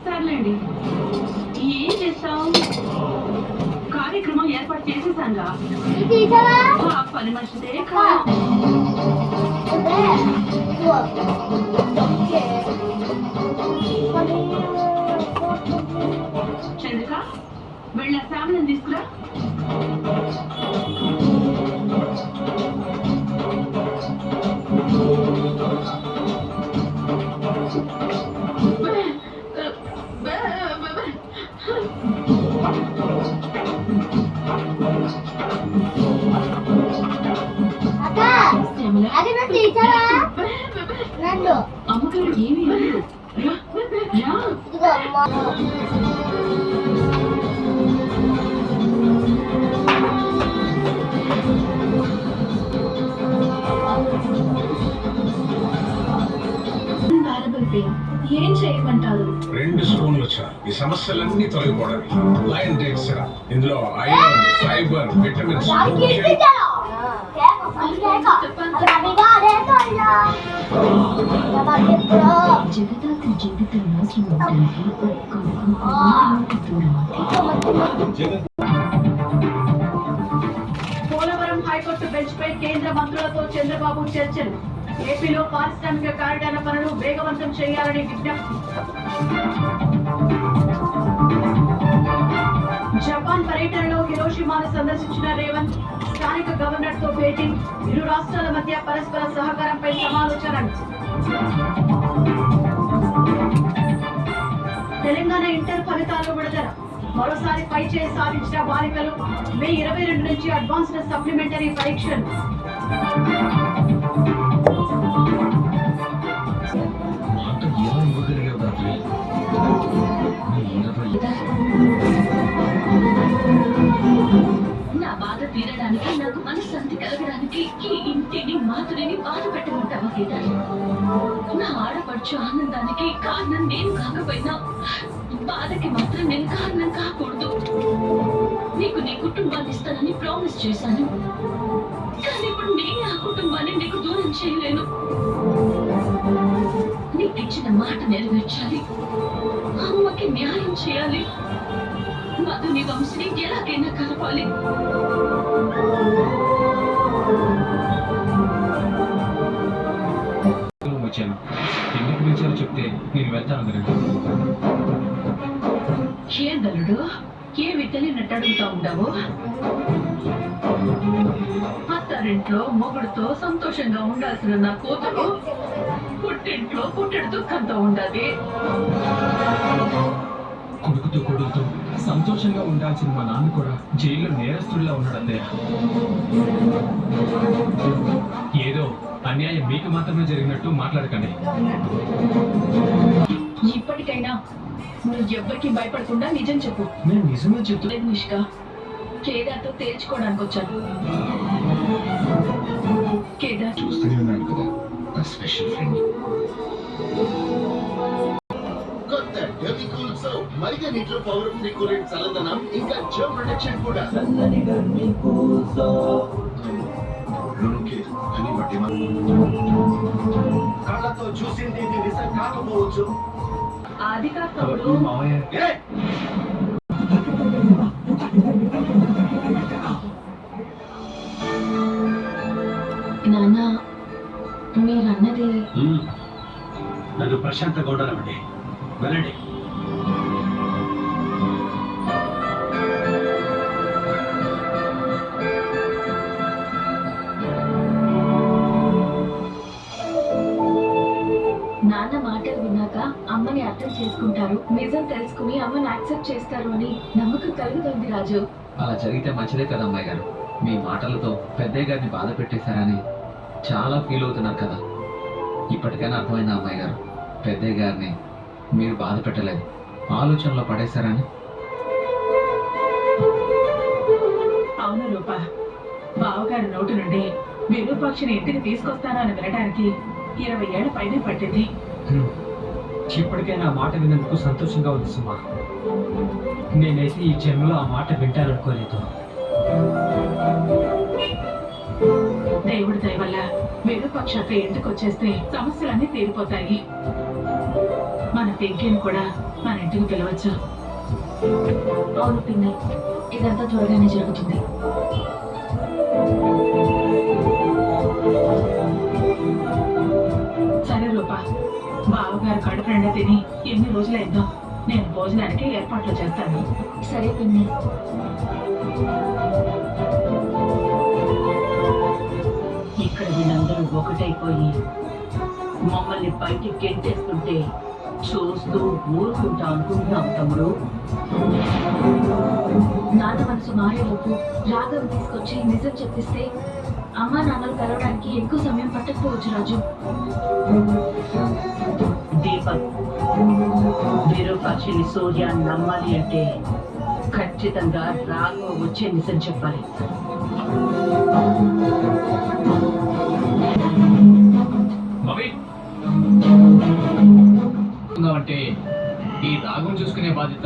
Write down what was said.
సర్లేండి, ఏం చేస్తావు? కార్యక్రమం ఏర్పాటు చేసేసాంగా. పని మనిషిదే చంద్రిక, వెళ్ళ ఫ్యామిలీని తీసుకురా. అమ్మగారు ఏమి ఏం చేయమంటారు? 2 స్పూన్లు వచ్చా ఈ సమస్యలన్నీ తొలగిపోవడానికి. లయన్ డేట్స్ ఇందులో iron, fibre, vitamins. Polavaram high court bench పై కేంద్ర మంత్రులతో చంద్రబాబు చర్చలు. ఏపీలో పారిశ్రామిక కారిడార్ల పనులు వేగవంతం చేయాలని విజ్ఞప్తి. జపాన్ పర్యటనలో హిరోషిమాను సందర్శించిన రేవంత్ స్థానిక గవర్నర్ తో భేటీ. ఇరు రాష్ట్రాల మధ్య పరస్పర సహకారంపై సమాలోచనలు. తెలంగాణ ఇంటర్ ఫలితాలు విడుదల. మరోసారి పై చేయి సాధించిన బాలికలు. మే 22 నుంచి అడ్వాన్స్డ్ సప్లిమెంటరీ పరీక్షలు. నా బాధ తీరడానికి, నాకు మనశ్శాంతి కలగడానికి ఈ ఇంటిని, మాధురిని బాధ పెట్టమంటావా కేదారి? నా ఆడపడుచు ఆనందానికి కారణం నేను కాకపోయినా బాధకి మాత్రం నేను కారణం కాకూడదు. నీకు నీ కుటుంబాన్ని ఇస్తానని ప్రామిస్ చేశాను, కానీ ఇప్పుడు నేనే ఆ కుటుంబాన్ని నీకు దూరం చేయలేను. నీకు ఇచ్చిన మాట నెరవేర్చాలి, అమ్మకి న్యాయం చేయాలి, మధుని వంశని ఎలాగైనా కలపాలి. వచ్చాను, ఎందుకు పిలిచారో చెప్తే నేను వెళ్తాను. ఏ దలుడు, ఏమి తెలియనట్టు అడుగుతా ఉండవు? అత్తారింట్లో మొగుడుతో సంతోషంగా ఉండాల్సిన నా కూతురు పుట్టింట్లో పుట్టెడు దుఃఖంతో ఉండాలి. కొడుకుతో కొడుకుతో సంతోషంగా ఉండాల్సిన మా నాన్న కూడా జైల్లో నేరస్తుడిలా ఉన్నాడు అన్నయ్య. ఏదో అన్యాయం మీకు మాత్రమే జరిగినట్టు మాట్లాడకండి. ఇప్పటికైనా నువ్వు ఎవ్వరికి భయపడకుండా నిజం చెప్పు. నేను నిజమే చెప్తాను నిష్క. కేదార్తో తేల్చుకోవడానికి వచ్చాను. కేదార్ చూస్తూనే ఉన్నాను కదా, నా స్పెషల్ ఫ్రెండ్. కొత్త డెవికూల్ సోప్, మరిగా నీటిలో పవర్ఫుల్ లిక్విడ్ చల్లదనం, ఇంకా జర్మ్ ప్రొటెక్షన్ కూడా. కళ్ళతో చూసింది ఇది నిజం కాకపోవచ్చు. ఆది కాకపోతే నాన్న, మీరన్నది నన్ను ప్రశాంతంగా ఉండాలండి. వెళ్ళండి. నాన్న మాటలు విన్నాక అమ్మని అర్థం చేసుకుంటారు, నిజం తెలుసుకుని అమ్మని యాక్సెప్ట్ చేస్తారు అని నమ్మకం కలుగుతుంది రాజు. అలా జరిగితే మంచిదే కదా అమ్మాయి గారు. మీ మాటలతో పెద్దయ్య గారిని బాధ పెట్టేశారని చాలా ఫీల్ అవుతున్నారు కదా. ఇప్పటికైనా అర్థమైందా అమ్మాయి గారు? పెద్దయ్య గారిని మీరు బాధ పెట్టలేదు, ఆలోచనలో పడేశారని. అవును రూప, బావగారి నోటి నుండి విరూపాక్షిని ఇంటికి తీసుకొస్తానని వినడానికి 20 ఏళ్ల పైనే పట్టింది. ఇప్పటికైనా ఆ మాట విన్నందుకు సంతోషంగా ఉంది సుమా. నేనైతే ఈ జన్మలో ఆ మాట వింటాననుకోలేదు. దేవుడి దయ వల్ల విరూపాక్ష ఇంటికి వచ్చేస్తే సమస్యలన్నీ తీరిపోతాయి. మన పెంకిని కూడా మన ఇంటికి పిలవచ్చు. అవును పిన్ని, ఇదంతా త్వరగానే జరుగుతుంది. సరే రూపా, బావగారు కడుపు నిండా తిని ఎన్ని రోజులైందో. నేను భోజనానికి ఏర్పాట్లు చేస్తాను. సరే పిన్ని. ఇక్కడ వీళ్ళందరూ ఒకటైపోయి మమ్మల్ని బయటికి గెంటేస్తుంటే చూస్తూ ఊరుకుంటా అనుకుంటున్నాం తమ్ముడు. నాన్న మనసు మారేలోపు రాఘవ్ తీసుకొచ్చి నిజం చెప్పిస్తే అమ్మా నాన్నలు కలవడానికి ఎక్కువ సమయం పట్టకపోవచ్చు రాజు. దీపక్, విరూపాక్షిని సూర్య నమ్మాలి అంటే ఖచ్చితంగా రాఘవ వచ్చే నిజం చెప్పాలి. అంటే ఈ రాగం చూసుకునే బాధ్యత